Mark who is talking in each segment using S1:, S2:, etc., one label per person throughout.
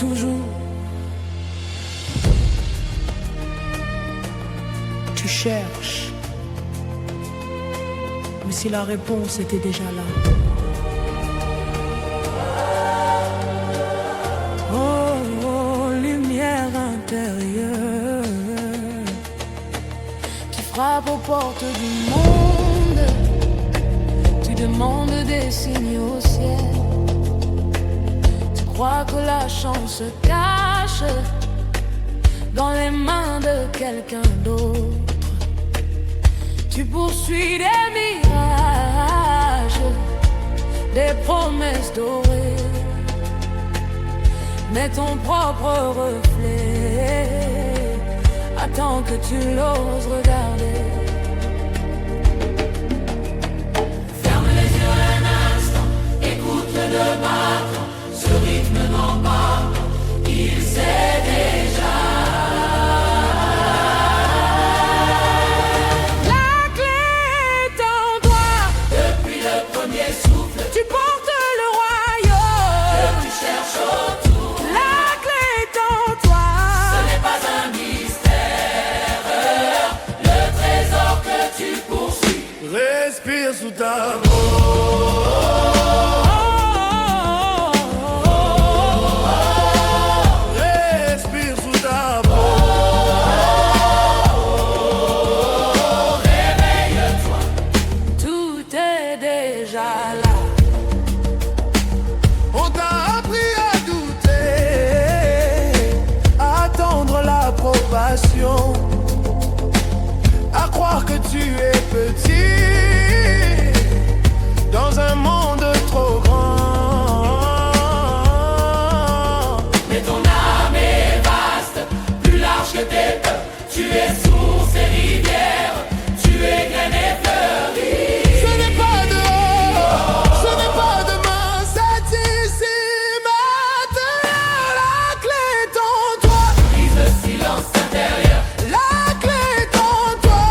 S1: toujours. Tu cherches, mais si la réponse était déjà là. Oh, oh, lumière intérieure qui frappe aux portes du monde. Tu demandes des signes au ciel. Tu crois que la chance se cache dans les mains de quelqu'un d'autre. Tu poursuis des mirages, des promesses dorées, mais ton propre reflet attend que tu l'oses regarder. Ferme les yeux un instant, écoute-le battre, ce rythme n'embarque, il sait déjà.
S2: Respire sous ta peau. Respire sous ta peau.
S1: Réveille-toi, tout est déjà là.
S2: On t'a appris à douter, à attendre l'approbation, à croire que tu es petit dans un monde trop grand.
S1: Mais ton âme est vaste, plus large que tes peurs. Tu es source et rivière, tu es graine et fleurie.
S2: Ce n'est pas dehors, ce n'est pas demain, c'est ici maintenant. La clé est en toi.
S1: Brise le silence intérieur.
S2: La clé est en toi.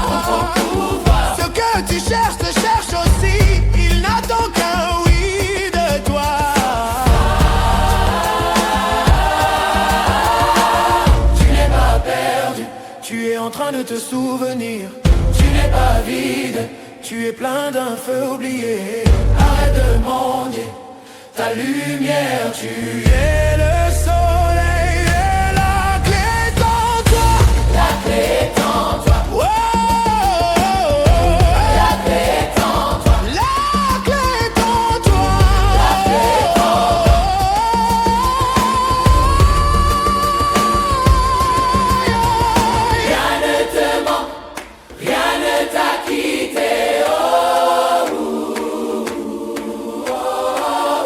S1: Prends ton pouvoir.
S2: Ce que tu cherches te cherche aussi. Il n'attend qu'un oui de toi.
S1: Tu n'es pas perdu,
S2: Tu es en train de te souvenir.
S1: tu n'es pas vide.
S2: Tu es plein d'un feu oublié.
S1: Arrête de mendier ta lumière,
S2: Tu es le soleil et la clé est en toi.
S1: la clé est en toi.
S2: Oh,
S1: La clé est en toi.
S2: la clé est en toi.
S1: Rien ne te manque, rien ne t'a quitté.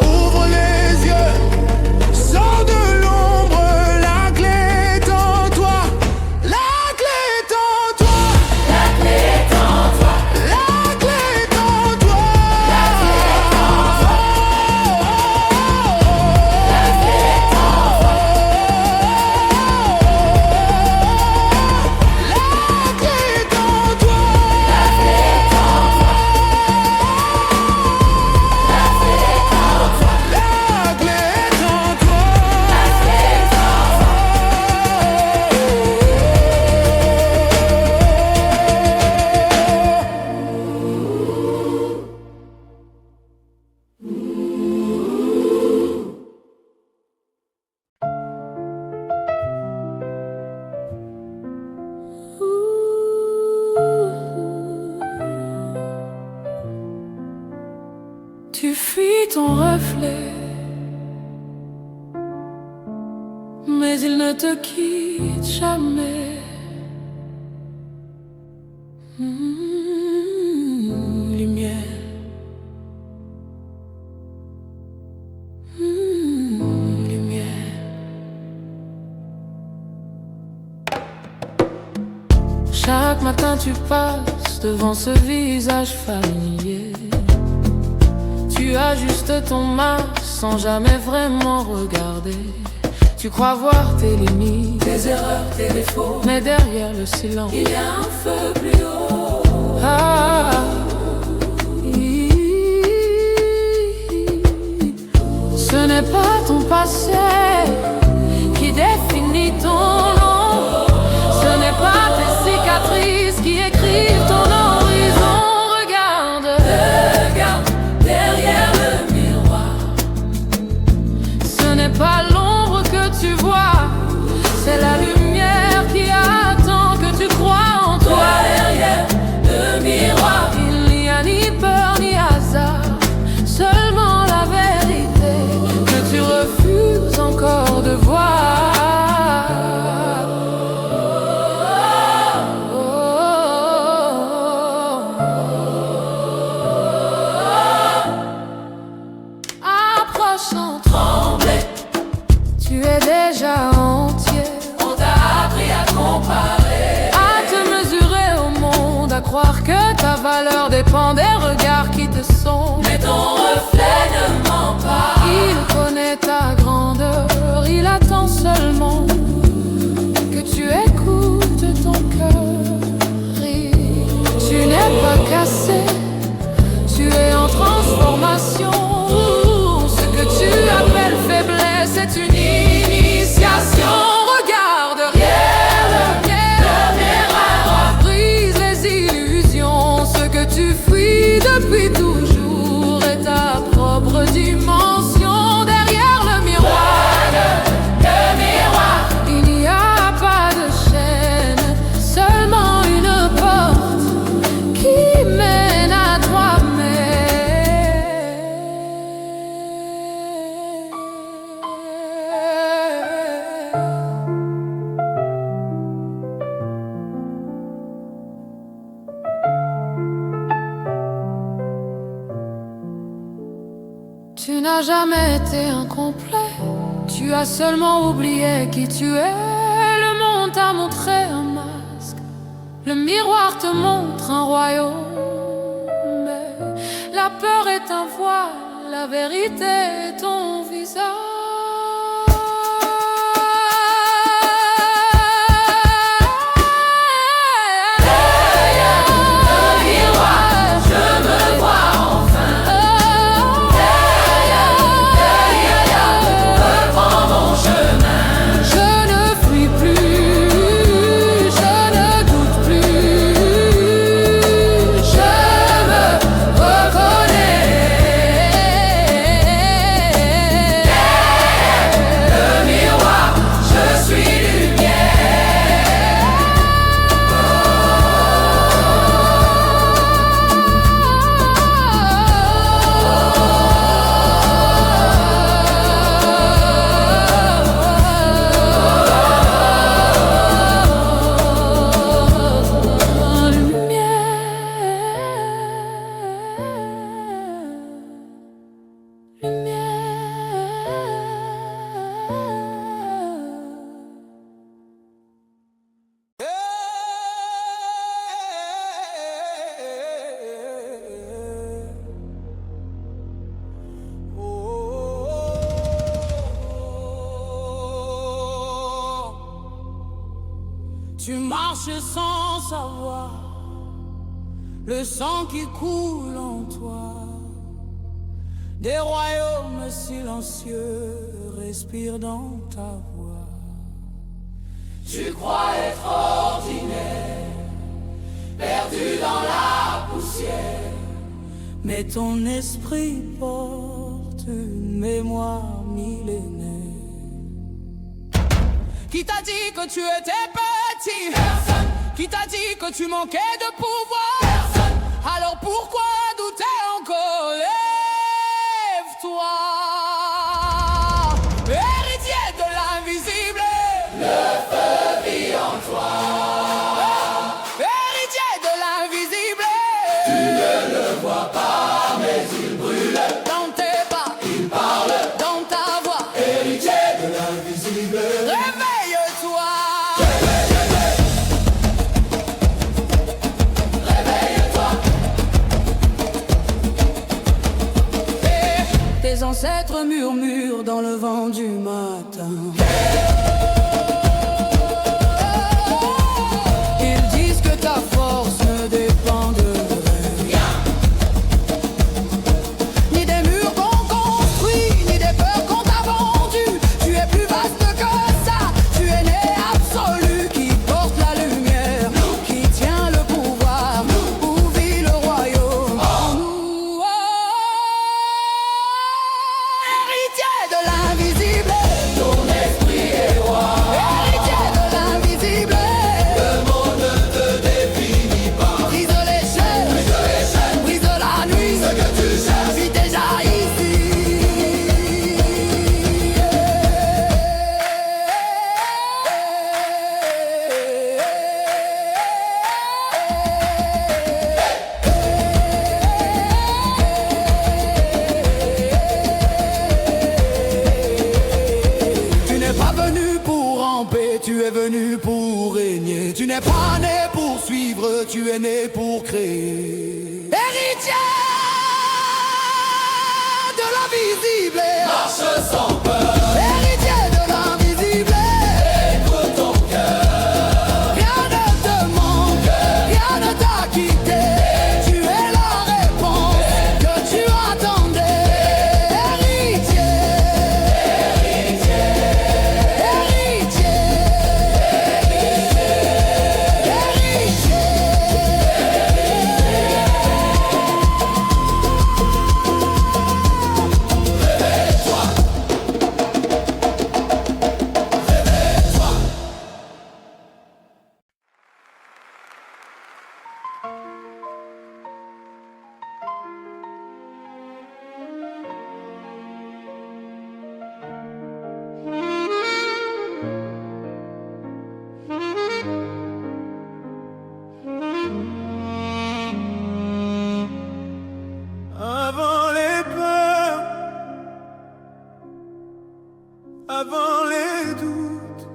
S2: Ouvre les yeux, sors de l'ombre, la clé est en toi. La clé est en toi.
S1: La clé est en toi.
S2: La clé est en toi.
S1: La clé est en toi. La clé est en toi.
S2: La clé est en toi.
S1: La clé est en toi. La clé est en toi.
S2: La clé est en toi.
S1: La clé est en toi. Tu fuis ton reflet, mais il ne te quitte jamais. Lumière, lumière. Chaque matin tu passes devant ce visage familier. Tu ajustes ton masque sans jamais vraiment regarder. Tu crois voir tes limites, Tes erreurs, tes défauts,
S2: mais derrière le silence,
S1: il y a un feu plus haut.
S2: ah, ce n'est pas ton passé
S1: toi. C'est la lumière qui attend que tu crois en toi. Derrière le miroir, il n'y a ni peur ni hasard, seulement la vérité que tu refuses encore de voir. Approche sans trembler, tu es déjà entier. On t'a appris à comparer, à te mesurer au monde, à croire que ta valeur dépend des regards qui te sont. Mais ton reflet ne ment pas. Il connaît ta grandeur, il attend seulement que tu écoutes ton cœur. Tu n'es pas cassé, tu es en transformation. Ce que tu appelles faiblesse est une initiation. Regarde derrière le miroir, brise les illusions. Ce que tu fuis depuis toujours est ta propre dimension. Derrière le miroir, il n'y a pas de chaîne, seulement une porte qui mène à toi-même. Tu n'as jamais été incomplet, tu as seulement oublié qui tu es. Le monde t'a montré un masque, le miroir te montre un royaume. Mais la peur est un voile, la vérité est ton visage.
S2: Tu marches sans savoir le sang qui coule en toi. Des royaumes silencieux respirent dans ta voix. Tu crois être ordinaire, perdu dans la poussière, mais ton esprit porte une mémoire millénaire. Qui t'a dit que tu étais petit? Personne. Qui t'a dit que tu manquais de pouvoir? Personne. Alors pourquoi douter encore? Lève-toi, héritier de l'invisible. Le feu vit en toi. Héritier de l'invisible. Tu ne le vois pas, mais il brûle. Dans tes pas, il parle. Dans ta voix, héritier de l'invisible. Réveille-toi. Réveille-toi. Et tes ancêtres murmurent dans le vent du matin. Ils disent que ta force ne dépend de rien, ni des murs qu'on construit, ni des peurs qu'on t'a vendues. Tu es plus vaste que ça, tu es né absolu, qui porte la lumière, qui tient le pouvoir, où vit le royaume en nous. Héritier de l'invisible. venu pour ramper, tu es venu pour régner. Tu n'es pas né pour suivre, tu es né pour créer. Héritier de l'invisible, marche sans peur. Héritier de l'invisible, écoute ton cœur. Rien ne te manque, rien ne t'a quitté. Tu es la réponse que tu attendais.
S3: Avant les peurs, avant les doutes,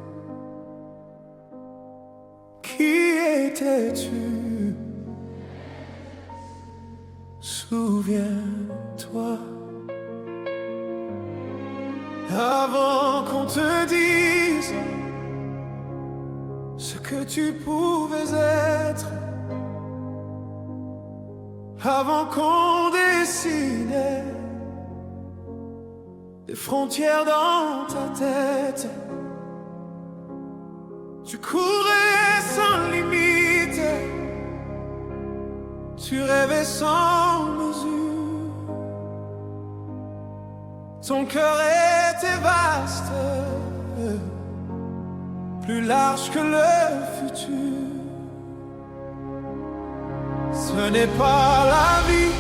S3: qui étais-tu? Souviens-toi. Avant qu'on te dise ce que tu pouvais être, avant qu'on dessinait des frontières dans ta tête, tu courais sans limite, tu rêvais sans mesure. Ton cœur était vaste, plus large que le futur. Ce n'est pas la vie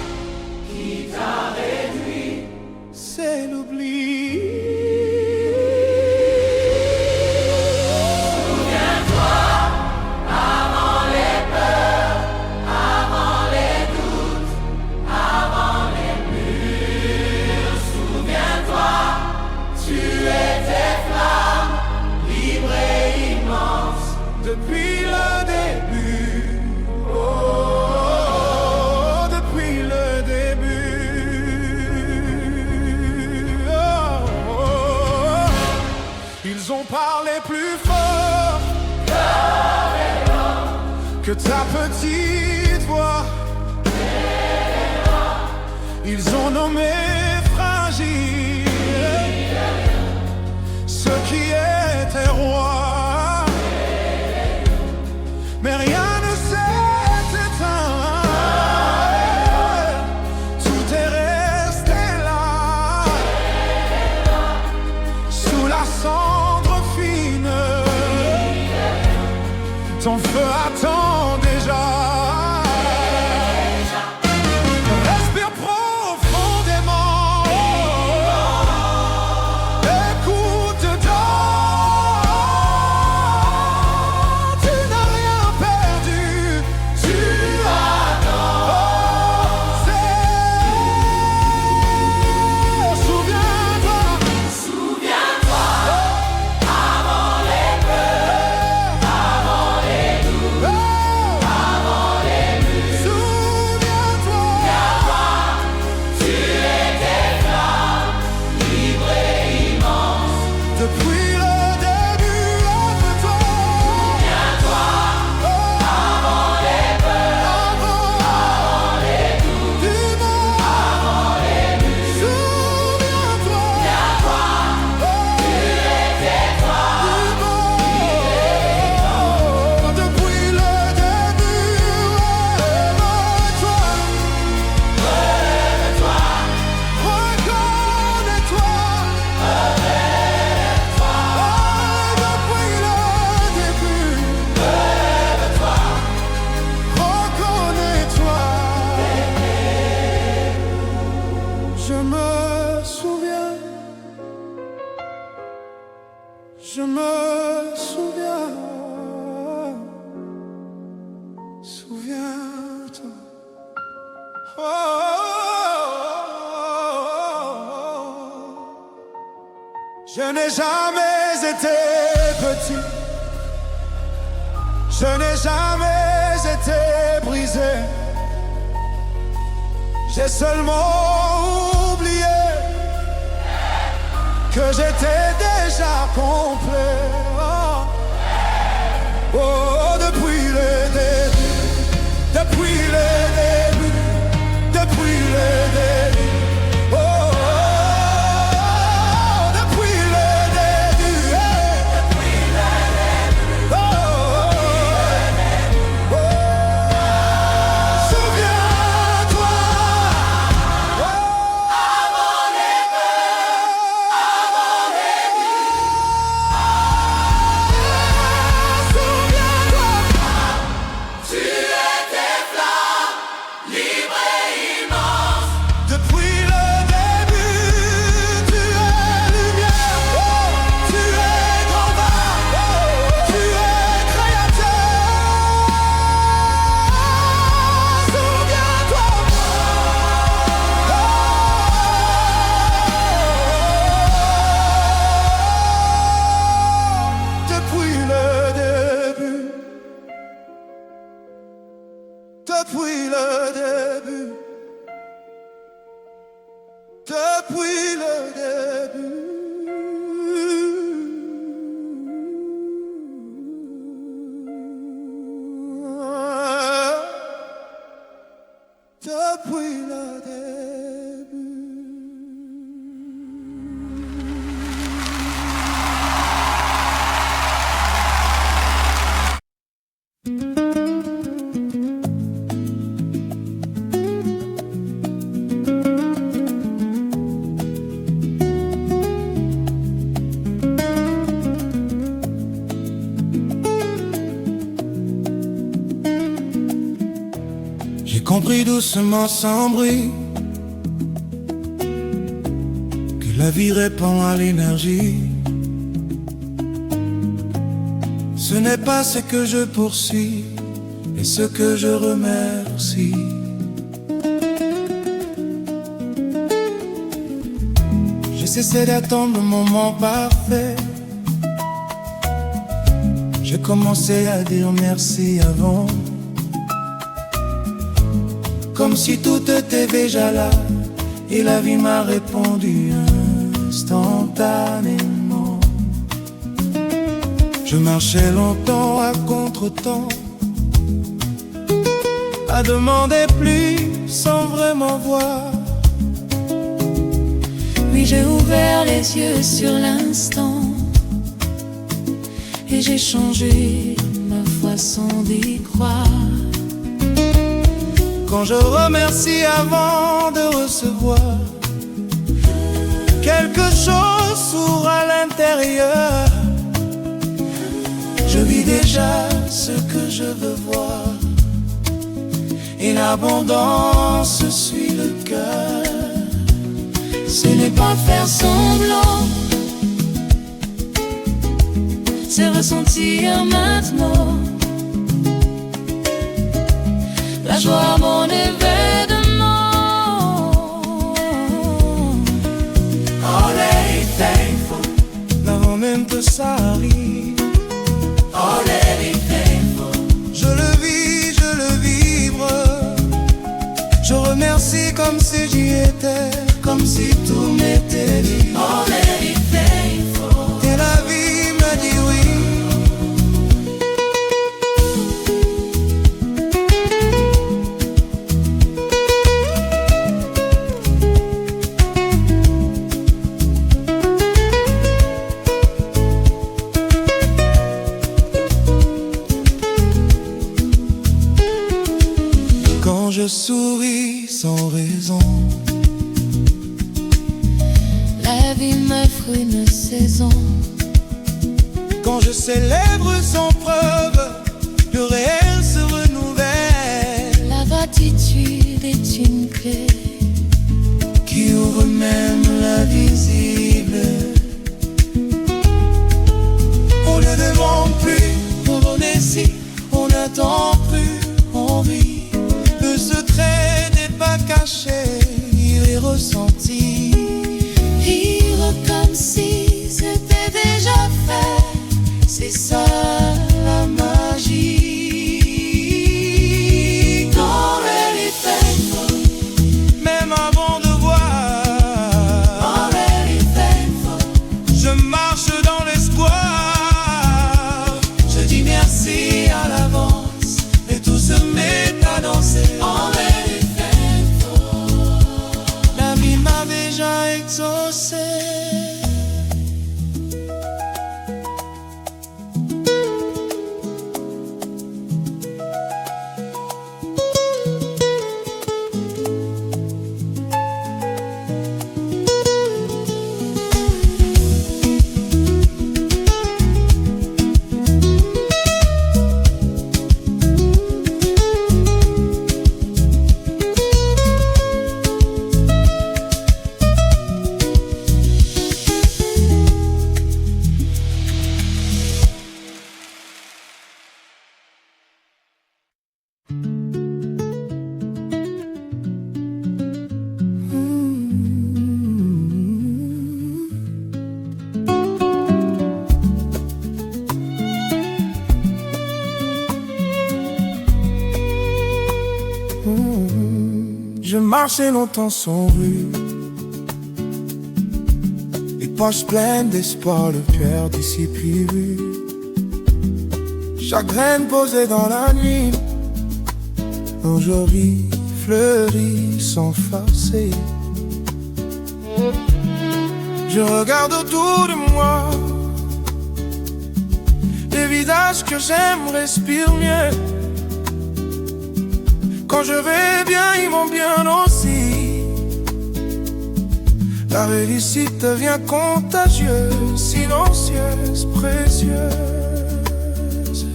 S3: qui t'a réduit, c'est l'oubli. Souviens-toi, avant les peurs, avant les doutes, avant les murs. Souviens-toi, tu étais flamme, libre et immense, depuis le début. Oh. Ils ont parlé plus fort que ta petite voix. Ils ont nommé fragile ceux qui étaient rois. Mais rien ne s'est éteint, tout est resté là, sous la cendre fine. Ton feu attend déjà. Respire profondément, écoute donc. Tu n'as rien perdu, tu as dansé. Souviens-toi, souviens-toi, avant les peurs, avant les doutes, avant les murs. Souviens-toi, tu étais flamme, libre et immense, depuis le début. Lève-toi, souviens-toi, avant les peurs, avant les doutes, du monde, avant les murs. Souviens-toi, tu étais flamme, depuis le début. Relève-toi, reconnais-toi. Depuis le début. Relève-toi, reconnais-toi. Je me souviens, je me souviens. Souviens-toi. Oh, oh, oh, oh. Je n'ai jamais été petit, je n'ai jamais été brisé. J'ai seulement oublié que j'étais déjà complet. Oh, oh, depuis le début, depuis le début, depuis le début. Oh, oh, oh, depuis le début, hey. Depuis le début. Oh, oh, oh, oh. Souviens-toi. Oh, avant les feux, avant les nuits. Souviens-toi. Tu étais flamme, libre et immense. Depuis le début, tu es lumière. Oh, tu es grand vent. Oh, tu es créateur. Souviens-toi. Depuis le début. Depuis le début, depuis le début, depuis le début. J'ai compris doucement sans bruit que la vie répond à l'énergie. Ce n'est pas ce que je poursuis et ce que je remercie. J'ai cessé d'attendre le moment parfait. J'ai commencé à dire merci avant, comme si tout était déjà là, et la vie m'a répondu instantanément. Je marchais longtemps à contre-temps, à demander plus sans vraiment voir.
S1: Puis j'ai ouvert les yeux sur l'instant et j'ai changé ma façon d'y croire.
S3: Quand je remercie avant de recevoir, quelque chose s'ouvre à l'intérieur. Je vis déjà ce que je veux voir, et l'abondance suit le cœur.
S1: Ce n'est pas faire semblant, c'est ressentir maintenant la joie, mon événement.
S3: Already thankful, l'avant même que ça arrive. Already thankful, je le vis, je le vibre. Je remercie comme si j'y étais, comme si tout m'était dit.
S1: Already thankful,
S3: et la vie me dit oui. Quand je souris sans raison,
S1: la vie m'offre une saison.
S3: quand je célèbre sans preuve, le réel se renouvelle.
S1: La gratitude est une clé
S3: qui ouvre même l'invisible. On ne demande plus, on est ici, on n'attend plus, on vit. Le secret n'est pas caché, il est ressenti.
S1: vivre comme si c'était déjà fait.
S3: marché longtemps sans rue, les poches pleines d'espoir, le cœur d'ici puis vu. Chagrin posé dans la nuit, aujourd'hui fleuri sans forcer. Je regarde autour de moi, les visages que j'aime respirent mieux. Quand je vais bien, ils vont bien aussi. La réussite devient contagieuse, silencieuse, précieuse.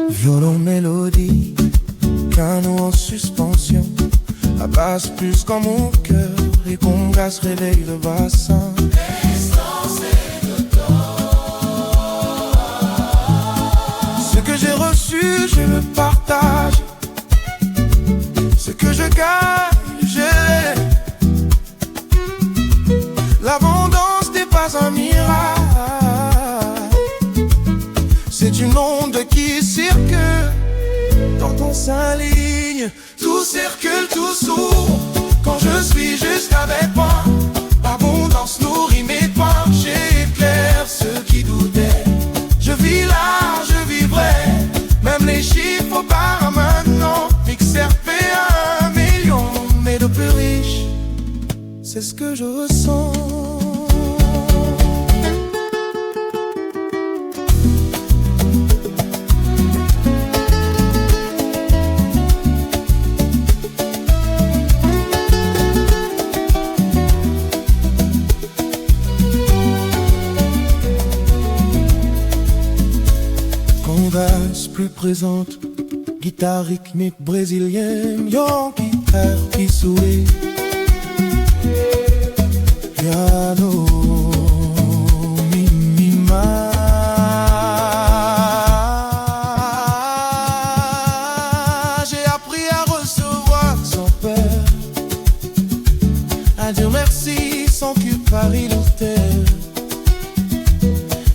S3: Violon, mélodie, piano en suspension, la basse plus comme mon cœur, et congas réveille le bassin. Ce que j'ai reçu, je le partage. Ce que je gagne, je l'ai. L'abondance n'est pas un miracle, c'est une onde qui circule. Quand on s'aligne, tout circule, tout s'ouvre. Quand je suis juste avec moi, l'abondance nourrit mes pas. J'éclaire ceux qui doutaient. Je vis là, je vivrai. Même les chiffres par maintenant. XRP à 1 million, mais de plus riches, c'est ce que je ressens. Converse plus présente, guitare rythmique brésilienne, yon guitare qui sourit, piano, mimima. J'ai appris à recevoir sans peur, à dire merci sans culpabilité.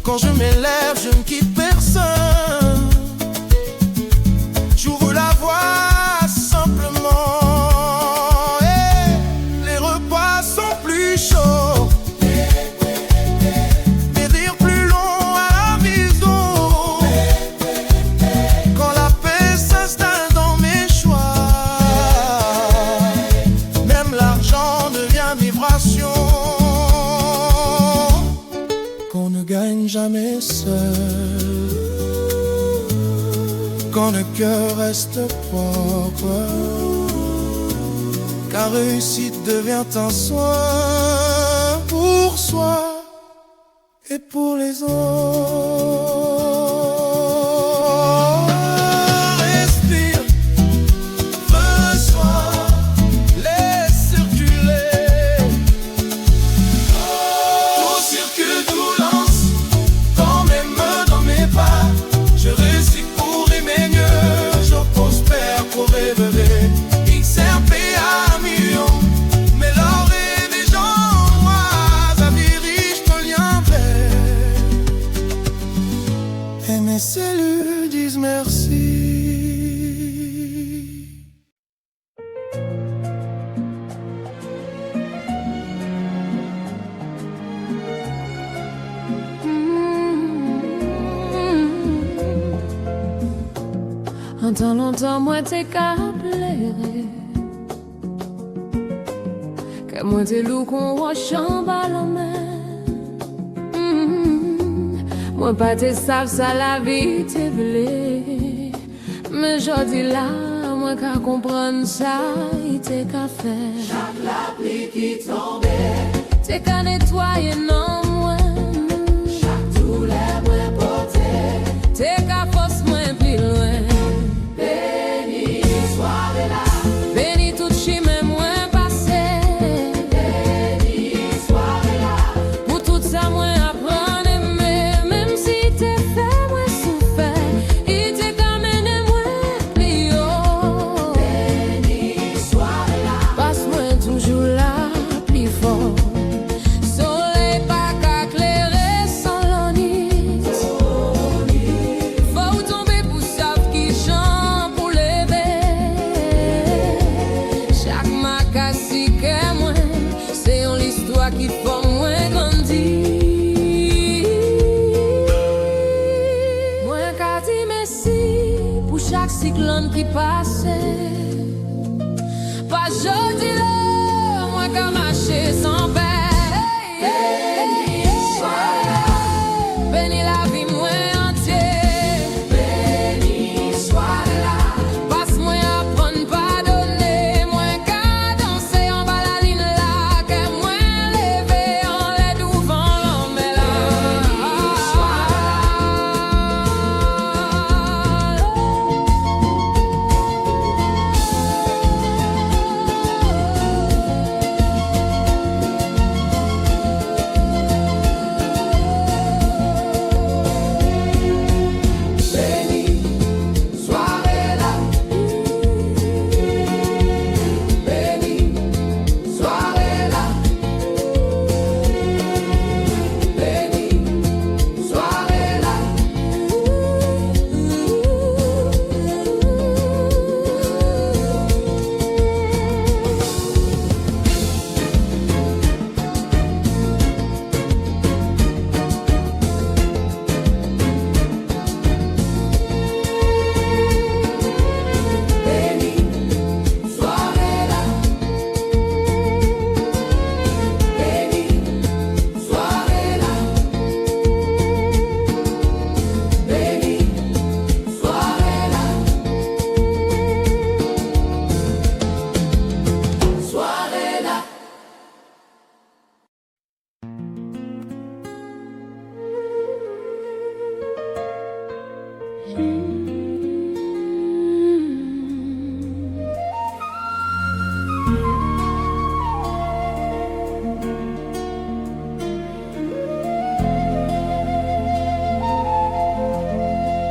S3: Quand je m'élève, je ne quitte personne. J'ouvre la voie simplement, et les repas sont plus chauds, des rires plus longs à la maison. Quand la paix s'installe dans mes choix, même l'argent devient vibration. Qu'on ne gagne jamais seul, quand le cœur reste propre, car réussite devient un soin pour soi et pour les autres. Respire, reçois, laisse circuler. Tout circule, tout lance, quand même dans mes pas. Je réussis pour aimer mieux, je prospère pour rêver. XRP à 1 million, mais l'or et des gens noirs, amis riches, de liens verts. Et mes cellules disent merci.
S1: En tant longtemps, moi t'es qu'à pleurer, que moi t'es loup qu'on roche en bas la main. Moi pas t'es savent ça la vie t'es blé, mais j'dis là, moi qu'à comprendre ça, il t'est qu'à faire. Chaque la pluie qui tombait, t'es qu'à nettoyer non moi. Chaque douleur moi porté, t'es qu'à force moi plus loin. Béni tout chemin moins passé, béni soirée là, pour tout ça moins apprendre aimer. Même si t'es fait moins souffert, il t'est quand même moins plus haut. Béni soirée là, passe-moi toujours là plus fort. Soleil pas qui passait. Pas jodi là, moi qu'à marcher sans paix. Béni la vie moi entier. Béni soit là. Passe moi à prendre pardonner. Moi qu'à danser en bas la ligne là. Que moi lever en l'aide devant l'homme là. Béni soit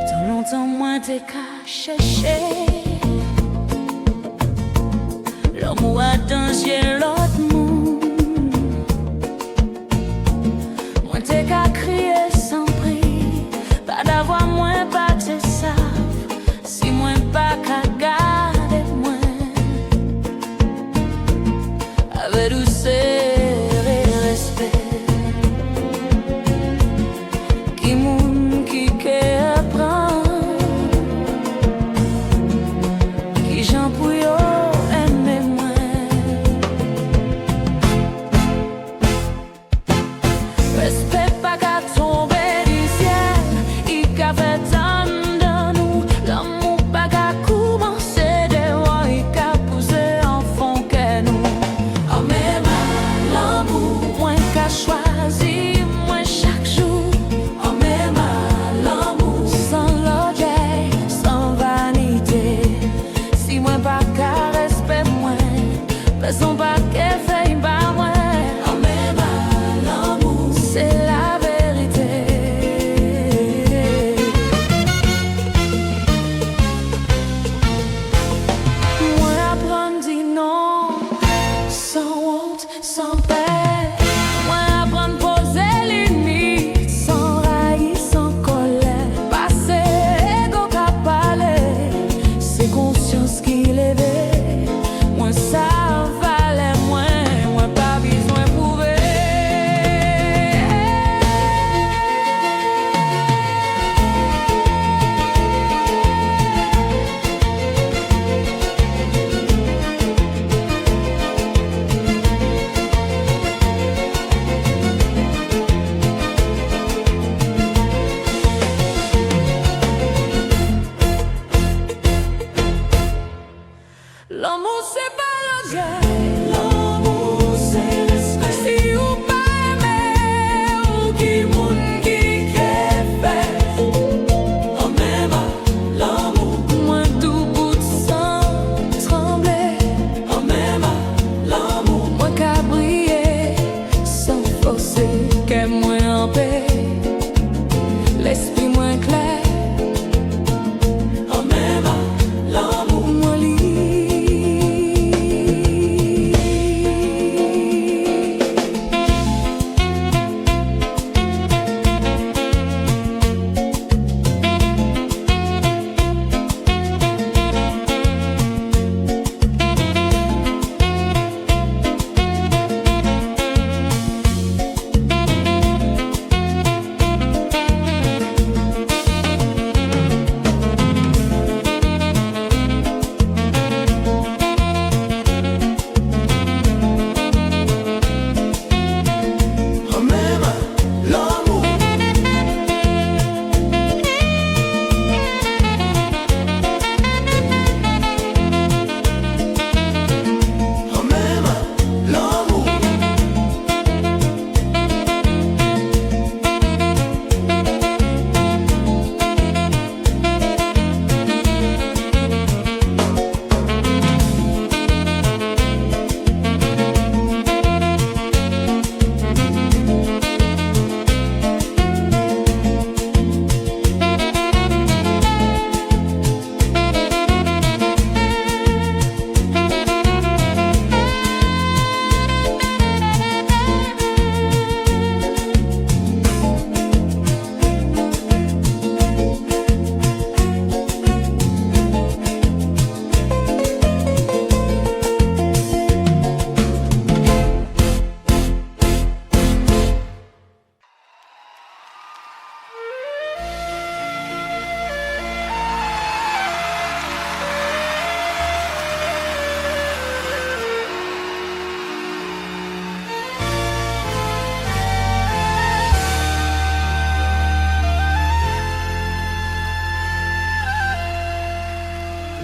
S4: Tant longtemps moins t'es qu'à chercher l'homme ou à danser l'autre monde. Moins t'es qu'à crier sans prix, pas d'avoir moins pas te savent, si moins pas qu'à garder moins avec douceur et respect. Qui moun qui apprend, qui j'en pour yo aimer moins. Respect pas qu'à tomber du ciel, il qu'a fait tant de nous. L'amour pas qu'à commencer de voir, il qu'a poussé en fond que nous. Oh même l'amour moins qu'à choisir, moins chaque jour. Oh même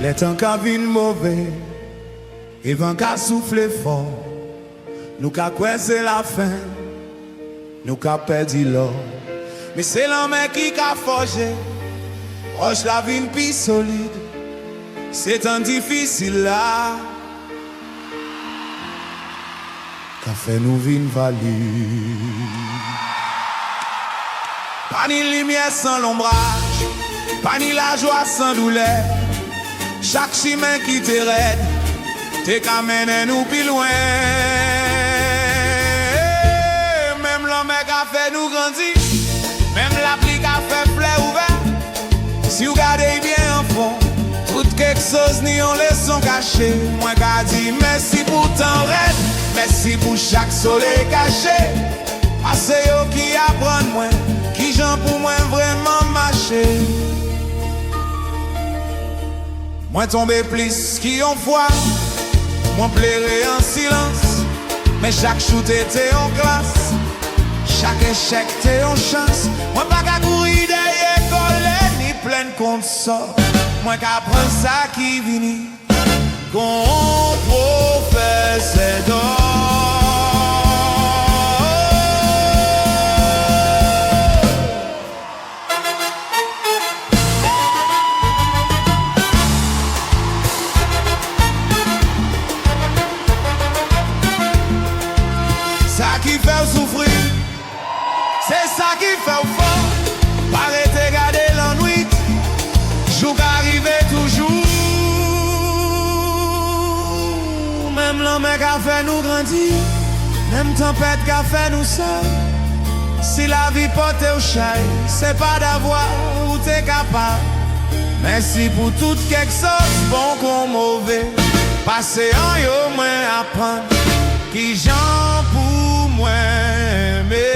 S3: Les temps qu'a vin mauvais, et vent qu'a soufflé fort, nous qu'a quoi c'est la fin, nous qu'a perdu l'or. Mais c'est l'homme qui qu'a forgé, roche la vie plus solide, c'est un difficile là, qu'a fait nous vin valide. Pas ni lumière sans l'ombrage, pas ni la joie sans douleur. Chaque chemin qui te raide, te qu'amène nous plus loin. Même l'homme qui a fait nous grandir, même la pluie qui a fait fleur ouvert. Si vous gardez bien en fond, tout quelque chose n'y en leçon cachée. Moi qui dis merci pour ton raide, merci pour chaque soleil caché. Parce yo qui apprend moi, qui j'en pour moi vraiment marcher. Moi tomber plus qui en foi, moi plairai en silence. Mais chaque shoot était en classe, chaque échec était en chance. Moi pas qu'à courir derrière collègue ni pleine contre ça. Moi qu'à prendre ça qui vini, qu'on professe d'or. Ça qui fait souffrir, c'est ça qui fait au fond. Arrêtez garder l'ennui, jour qu'arriver toujours. Même l'homme qui a fait nous grandir, même tempête qui a fait nous seuls. Si la vie porte au chai, c'est pas d'avoir où t'es capable. Merci pour tout quelque chose, bon comme mauvais. Passez en yo, moins apprendre, qui j'en pour moi, mais